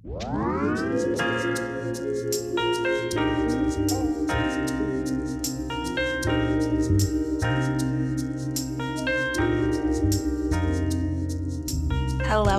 Hello,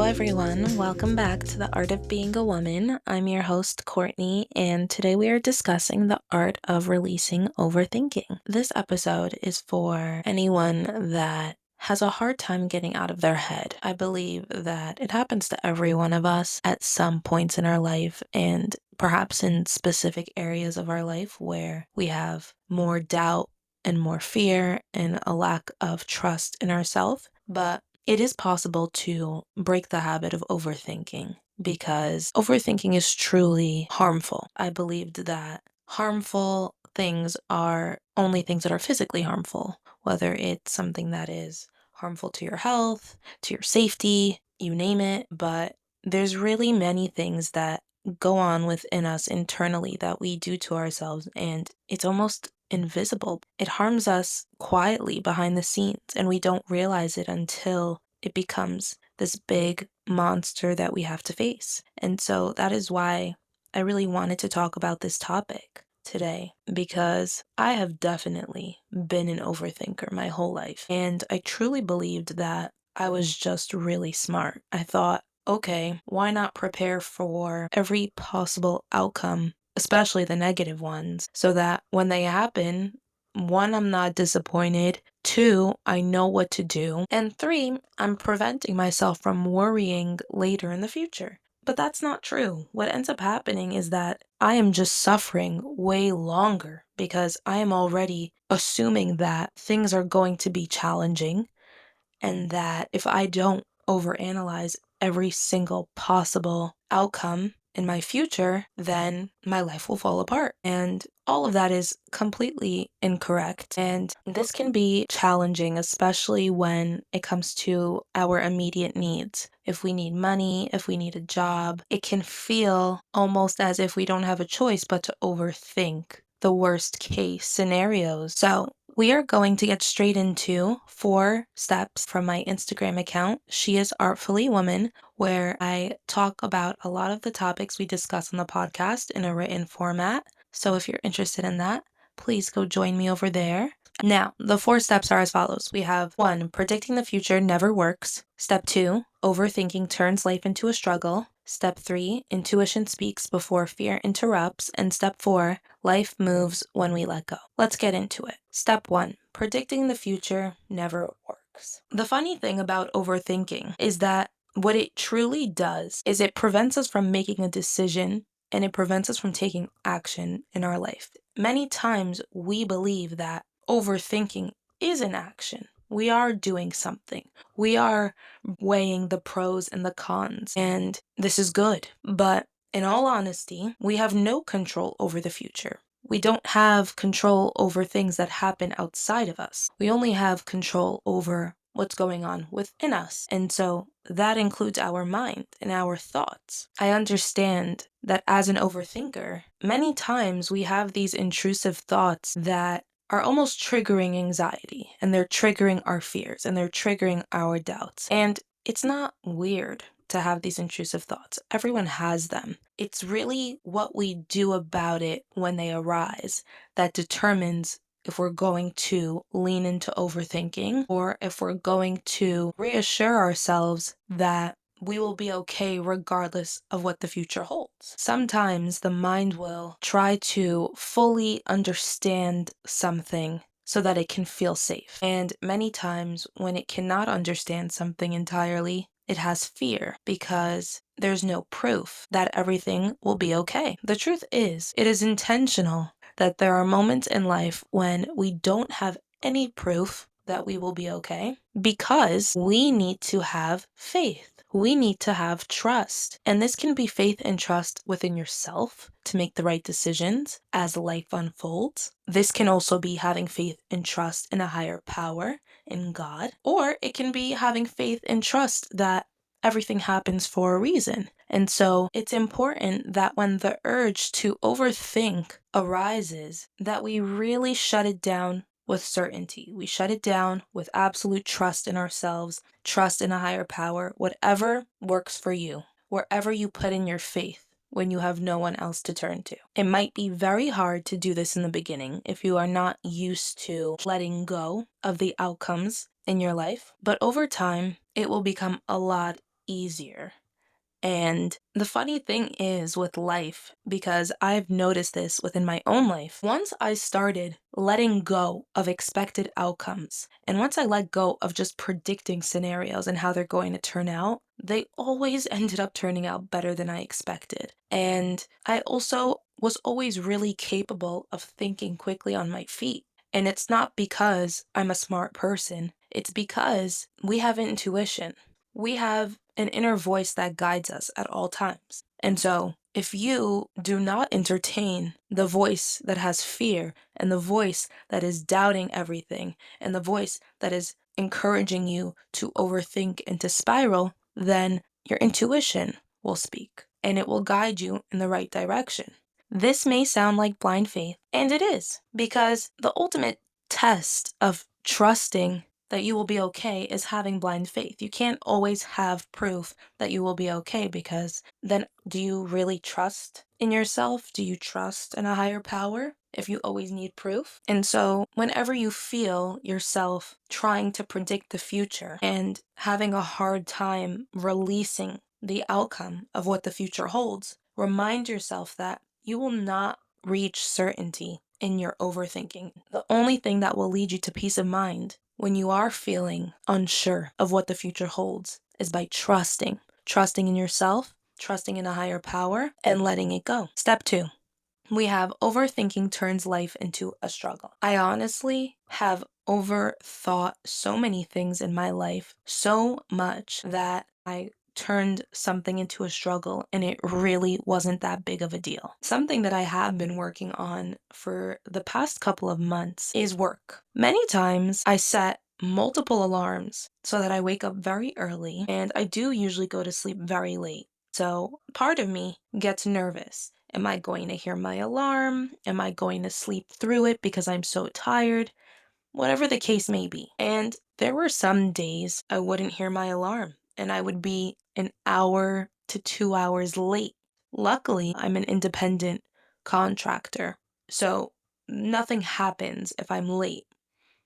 everyone. Welcome back to the Art of Being a Woman. I'm your host, Courtney, and today we are discussing the art of releasing overthinking. This episode is for anyone that has a hard time getting out of their head. I believe that it happens to every one of us at some points in our life, and perhaps in specific areas of our life where we have more doubt and more fear and a lack of trust in ourselves. But it is possible to break the habit of overthinking because overthinking is truly harmful. I believed that harmful things are only things that are physically harmful, whether it's something that is harmful to your health, to your safety, you name it. But there's really many things that go on within us internally that we do to ourselves, and it's almost invisible. It harms us quietly behind the scenes, and we don't realize it until it becomes this big monster that we have to face. And so that is why I really wanted to talk about this topic today, because I have definitely been an overthinker my whole life. And I truly believed that I was just really smart. I thought, okay, why not prepare for every possible outcome, especially the negative ones, so that when they happen, one, I'm not disappointed. Two, I know what to do. And three, I'm preventing myself from worrying later in the future. But that's not true. What ends up happening is that I am just suffering way longer because I am already assuming that things are going to be challenging, and that if I don't overanalyze every single possible outcome in my future, then my life will fall apart. And all of that is completely incorrect. And this can be challenging, especially when it comes to our immediate needs. If we need money, if we need a job, it can feel almost as if we don't have a choice but to overthink the worst case scenarios. So we are going to get straight into 4 steps from my Instagram account, She is Artfully Woman, where I talk about a lot of the topics we discuss on the podcast in a written format. So if you're interested in that, please go join me over there. Now, the 4 steps are as follows. We have 1, predicting the future never works. Step 2, overthinking turns life into a struggle. Step 3, intuition speaks before fear interrupts. And step 4, life moves when we let go. Let's get into it. Step 1, predicting the future never works. The funny thing about overthinking is that what it truly does is it prevents us from making a decision, and it prevents us from taking action in our life. Many times we believe that overthinking is an action. We are doing something. We are weighing the pros and the cons, and this is good. But in all honesty, we have no control over the future. We don't have control over things that happen outside of us. We only have control over what's going on within us. And so that includes our mind and our thoughts. I understand that as an overthinker, many times we have these intrusive thoughts that are almost triggering anxiety, and they're triggering our fears, and they're triggering our doubts. And it's not weird to have these intrusive thoughts. Everyone has them. It's really what we do about it when they arise that determines if we're going to lean into overthinking or if we're going to reassure ourselves that we will be okay regardless of what the future holds. Sometimes the mind will try to fully understand something so that it can feel safe. And many times when it cannot understand something entirely, it has fear because there's no proof that everything will be okay. The truth is, it is intentional that there are moments in life when we don't have any proof that we will be okay because we need to have faith. We need to have trust. And this can be faith and trust within yourself to make the right decisions as life unfolds. This can also be having faith and trust in a higher power, in God. Or it can be having faith and trust that everything happens for a reason. And so it's important that when the urge to overthink arises, that we really shut it down with certainty. We shut it down with absolute trust in ourselves, trust in a higher power, whatever works for you. wherever you put in your faith when you have no one else to turn to. It might be very hard to do this in the beginning if you are not used to letting go of the outcomes in your life, but over time, it will become a lot easier. And the funny thing is with life, because I've noticed this within my own life, once I started letting go of expected outcomes, and once I let go of just predicting scenarios and how they're going to turn out, they always ended up turning out better than I expected. And I also was always really capable of thinking quickly on my feet. And it's not because I'm a smart person, it's because we have intuition. We have an inner voice that guides us at all times. And so, if you do not entertain the voice that has fear and the voice that is doubting everything and the voice that is encouraging you to overthink and to spiral, then your intuition will speak and it will guide you in the right direction. This may sound like blind faith, and it is, because the ultimate test of trusting that you will be okay is having blind faith. You can't always have proof that you will be okay, because then do you really trust in yourself? Do you trust in a higher power if you always need proof? And so, whenever you feel yourself trying to predict the future and having a hard time releasing the outcome of what the future holds, remind yourself that you will not reach certainty in your overthinking. The only thing that will lead you to peace of mind when you are feeling unsure of what the future holds is by trusting in yourself, trusting in a higher power, and letting it go. Step 2. We have overthinking turns life into a struggle. I honestly have overthought so many things in my life so much that I turned something into a struggle and it really wasn't that big of a deal. Something that I have been working on for the past couple of months is work. Many times I set multiple alarms so that I wake up very early, and I do usually go to sleep very late. So part of me gets nervous. Am I going to hear my alarm? Am I going to sleep through it because I'm so tired? Whatever the case may be. And there were some days I wouldn't hear my alarm and I would be an hour to 2 hours late. Luckily, I'm an independent contractor, so nothing happens if I'm late.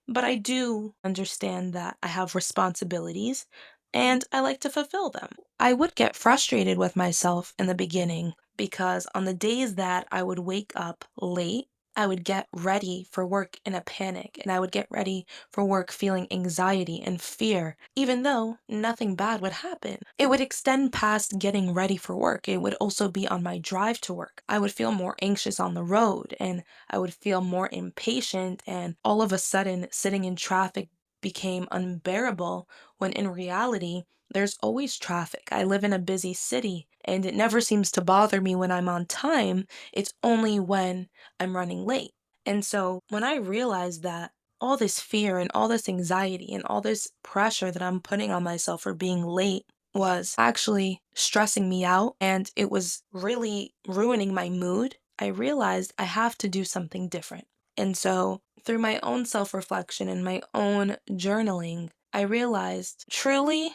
But I do understand that I have responsibilities and I like to fulfill them. I would get frustrated with myself in the beginning because on the days that I would wake up late, I would get ready for work in a panic and I would get ready for work feeling anxiety and fear, even though nothing bad would happen. It would extend past getting ready for work. It would also be on my drive to work. I would feel more anxious on the road and I would feel more impatient, and all of a sudden, sitting in traffic became unbearable when in reality, there's always traffic. I live in a busy city and it never seems to bother me when I'm on time. It's only when I'm running late. And so when I realized that all this fear and all this anxiety and all this pressure that I'm putting on myself for being late was actually stressing me out and it was really ruining my mood, I realized I have to do something different. And so, through my own self reflection and my own journaling, I realized truly,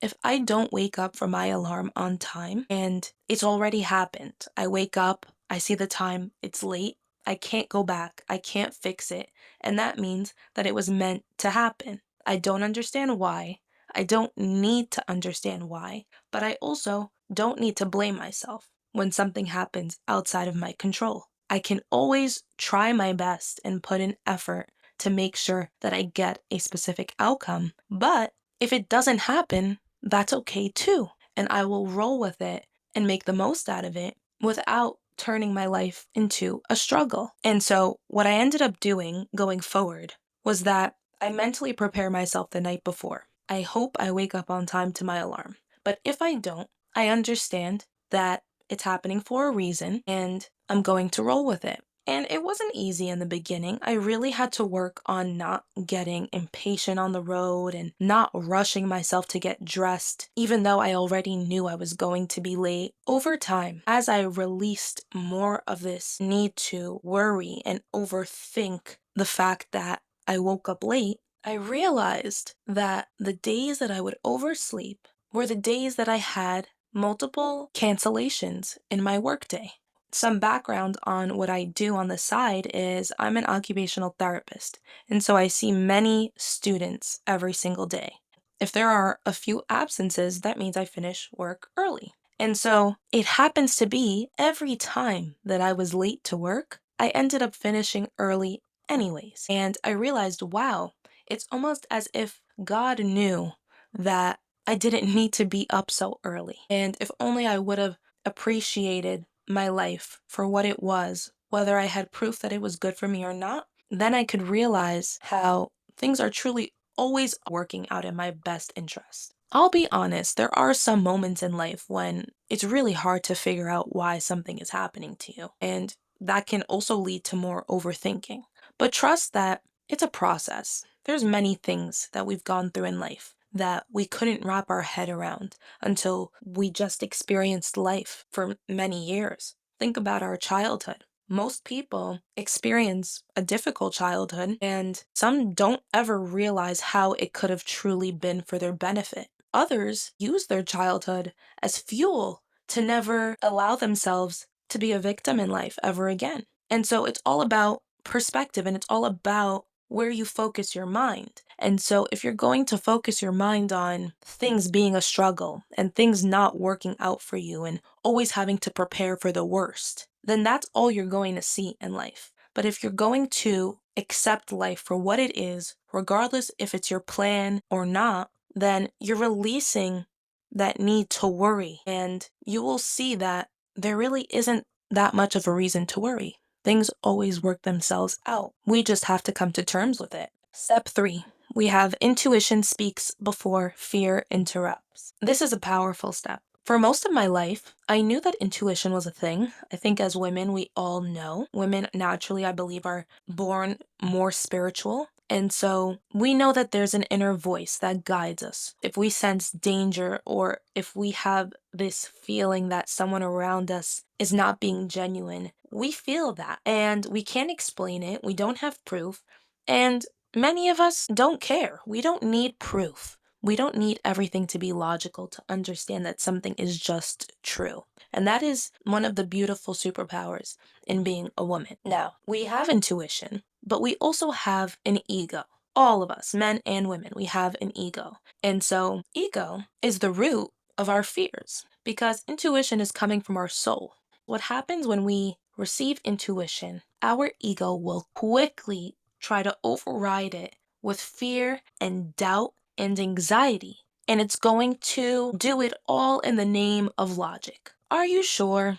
if I don't wake up for my alarm on time and it's already happened, I wake up, I see the time, it's late, I can't go back, I can't fix it. And that means that it was meant to happen. I don't understand why. I don't need to understand why, but I also don't need to blame myself when something happens outside of my control. I can always try my best and put in effort to make sure that I get a specific outcome. But if it doesn't happen, that's okay too. And I will roll with it and make the most out of it without turning my life into a struggle. And so, what I ended up doing going forward was that I mentally prepare myself the night before. I hope I wake up on time to my alarm. But if I don't, I understand that it's happening for a reason and I'm going to roll with it. And it wasn't easy in the beginning. I really had to work on not getting impatient on the road and not rushing myself to get dressed, even though I already knew I was going to be late. Over time, as I released more of this need to worry and overthink the fact that I woke up late, I realized that the days that I would oversleep were the days that I had multiple cancellations in my workday. Some background on what I do on the side is I'm an occupational therapist, and so I see many students every single day. If there are a few absences, that means I finish work early. And so it happens to be every time that I was late to work, I ended up finishing early anyways. And I realized, wow, it's almost as if God knew that I didn't need to be up so early. And if only I would have appreciated my life for what it was, whether I had proof that it was good for me or not, then I could realize how things are truly always working out in my best interest. I'll be honest, there are some moments in life when it's really hard to figure out why something is happening to you, and that can also lead to more overthinking. But trust that it's a process. There's many things that we've gone through in life that we couldn't wrap our head around until we just experienced life for many years. Think about our childhood. Most people experience a difficult childhood, and some don't ever realize how it could have truly been for their benefit. Others use their childhood as fuel to never allow themselves to be a victim in life ever again. And so it's all about perspective, and it's all about where you focus your mind. And so if you're going to focus your mind on things being a struggle and things not working out for you and always having to prepare for the worst, then that's all you're going to see in life. But if you're going to accept life for what it is, regardless if it's your plan or not, then you're releasing that need to worry. And you will see that there really isn't that much of a reason to worry. Things always work themselves out. We just have to come to terms with it. Step 3, we have intuition speaks before fear interrupts. This is a powerful step. For most of my life, I knew that intuition was a thing. I think as women, we all know. Women naturally, I believe, are born more spiritual. And so we know that there's an inner voice that guides us. If we sense danger or if we have this feeling that someone around us is not being genuine, we feel that. And we can't explain it. We don't have proof. And many of us don't care. We don't need proof. We don't need everything to be logical to understand that something is just true. And that is one of the beautiful superpowers in being a woman. Now, we have intuition, but we also have an ego. All of us, men and women, we have an ego. And so, ego is the root of our fears because intuition is coming from our soul. What happens when we receive intuition, our ego will quickly try to override it with fear and doubt and anxiety. And it's going to do it all in the name of logic. Are you sure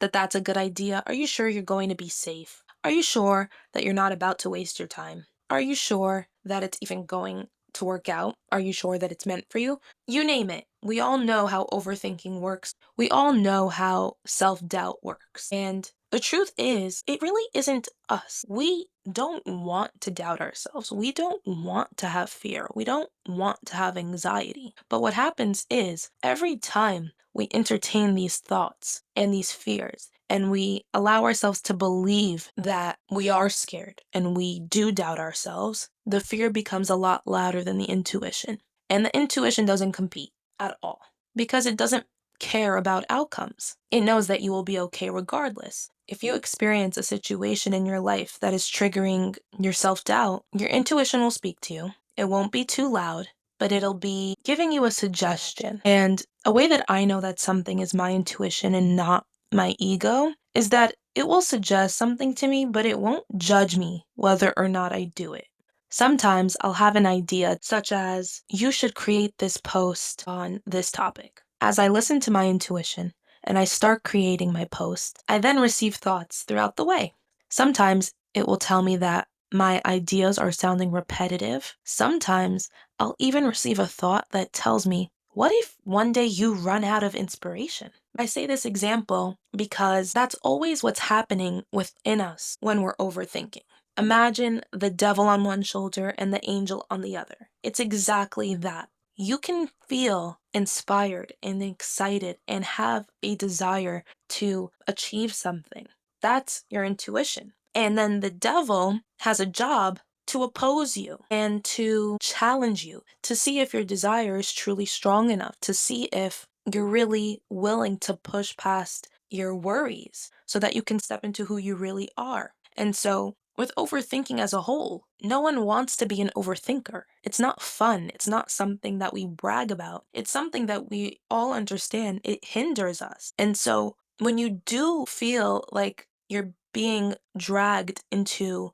that that's a good idea? Are you sure you're going to be safe? Are you sure that you're not about to waste your time? Are you sure that it's even going to work out? Are you sure that it's meant for you? You name it. We all know how overthinking works. We all know how self-doubt works. And the truth is, it really isn't us. We don't want to doubt ourselves. We don't want to have fear. We don't want to have anxiety. But what happens is every time we entertain these thoughts and these fears, and we allow ourselves to believe that we are scared and we do doubt ourselves, the fear becomes a lot louder than the intuition. And the intuition doesn't compete at all because it doesn't care about outcomes. It knows that you will be okay regardless. If you experience a situation in your life that is triggering your self-doubt, your intuition will speak to you. It won't be too loud, but it'll be giving you a suggestion. And a way that I know that something is my intuition and not my ego is that it will suggest something to me, but it won't judge me whether or not I do it. Sometimes I'll have an idea such as, you should create this post on this topic. As I listen to my intuition and I start creating my post, I then receive thoughts throughout the way. Sometimes it will tell me that my ideas are sounding repetitive. Sometimes I'll even receive a thought that tells me, what if one day you run out of inspiration? I say this example because that's always what's happening within us when we're overthinking. Imagine the devil on one shoulder and the angel on the other. It's exactly that. You can feel inspired and excited and have a desire to achieve something. That's your intuition. And then the devil has a job to oppose you and to challenge you, to see if your desire is truly strong enough, to see if you're really willing to push past your worries so that you can step into who you really are. And so, with overthinking as a whole, no one wants to be an overthinker. It's not fun. It's not something that we brag about. It's something that we all understand it hinders us. And so, when you do feel like you're being dragged into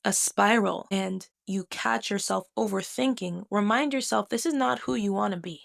a spiral and you catch yourself overthinking, remind yourself this is not who you want to be.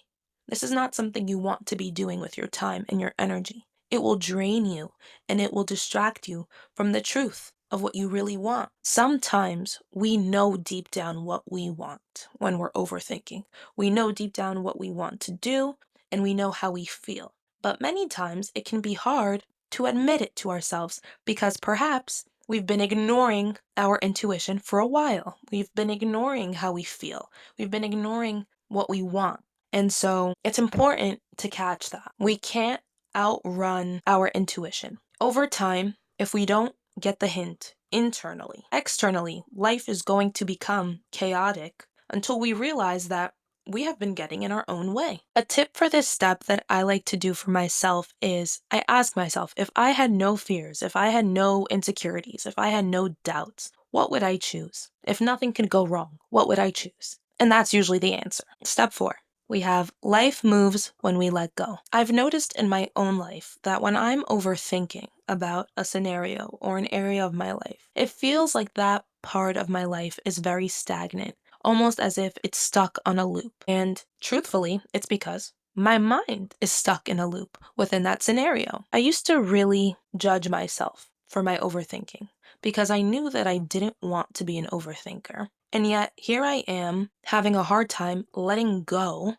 This is not something you want to be doing with your time and your energy. It will drain you and it will distract you from the truth of what you really want. Sometimes we know deep down what we want when we're overthinking. We know deep down what we want to do and we know how we feel. But many times it can be hard to admit it to ourselves because perhaps we've been ignoring our intuition for a while. We've been ignoring how we feel. We've been ignoring what we want. And so it's important to catch that. We can't outrun our intuition. Over time, if we don't get the hint internally, externally, life is going to become chaotic until we realize that we have been getting in our own way. A tip for this step that I like to do for myself is I ask myself, if I had no fears, if I had no insecurities, if I had no doubts, what would I choose? If nothing could go wrong, what would I choose? And that's usually the answer. Step 4. We have life moves when we let go. I've noticed in my own life that when I'm overthinking about a scenario or an area of my life, it feels like that part of my life is very stagnant, almost as if it's stuck on a loop. And truthfully, it's because my mind is stuck in a loop within that scenario. I used to really judge myself for my overthinking because I knew that I didn't want to be an overthinker. And yet, here I am having a hard time letting go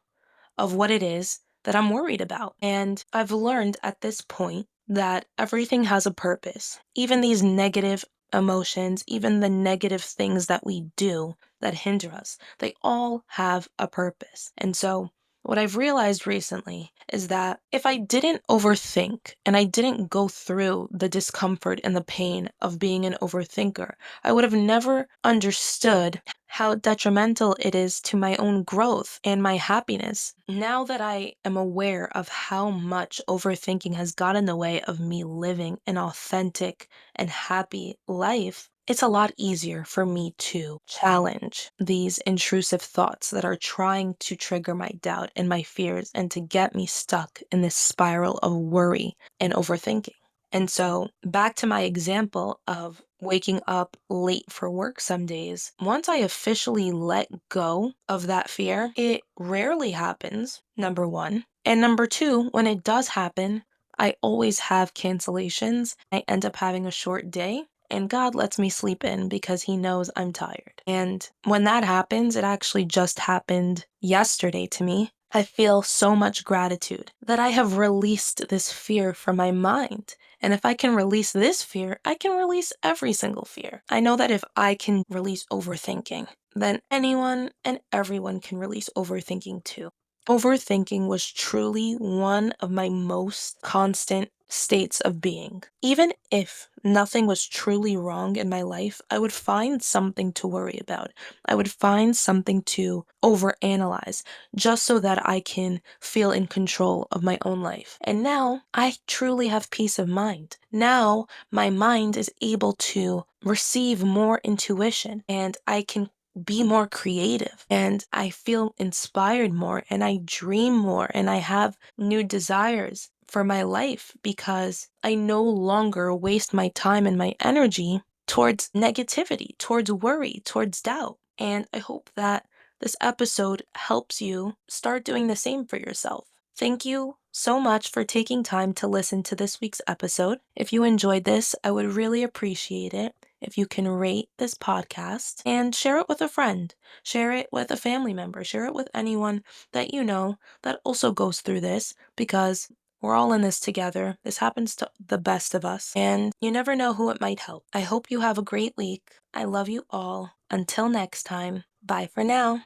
of what it is that I'm worried about. And I've learned at this point that everything has a purpose. Even these negative emotions, even the negative things that we do that hinder us, they all have a purpose. And so, what I've realized recently is that if I didn't overthink and I didn't go through the discomfort and the pain of being an overthinker, I would have never understood how detrimental it is to my own growth and my happiness. Now that I am aware of how much overthinking has got in the way of me living an authentic and happy life, it's a lot easier for me to challenge these intrusive thoughts that are trying to trigger my doubt and my fears and to get me stuck in this spiral of worry and overthinking. And so, back to my example of waking up late for work some days, once I officially let go of that fear, it rarely happens, number one. And number two, when it does happen, I always have cancellations. I end up having a short day. And God lets me sleep in because He knows I'm tired. And when that happens, it actually just happened yesterday to me. I feel so much gratitude that I have released this fear from my mind. And if I can release this fear, I can release every single fear. I know that if I can release overthinking, then anyone and everyone can release overthinking too. Overthinking was truly one of my most constant states of being. Even if nothing was truly wrong in my life, I would find something to worry about. I would find something to overanalyze just so that I can feel in control of my own life. And now I truly have peace of mind. Now my mind is able to receive more intuition and I can be more creative and I feel inspired more and I dream more and I have new desires for my life because I no longer waste my time and my energy towards negativity, towards worry, towards doubt. And I hope that this episode helps you start doing the same for yourself. Thank you so much for taking time to listen to this week's episode. If you enjoyed this, I would really appreciate it if you can rate this podcast and share it with a friend, share it with a family member, share it with anyone that you know that also goes through this because we're all in this together. This happens to the best of us, and you never know who it might help. I hope you have a great week. I love you all. Until next time, bye for now.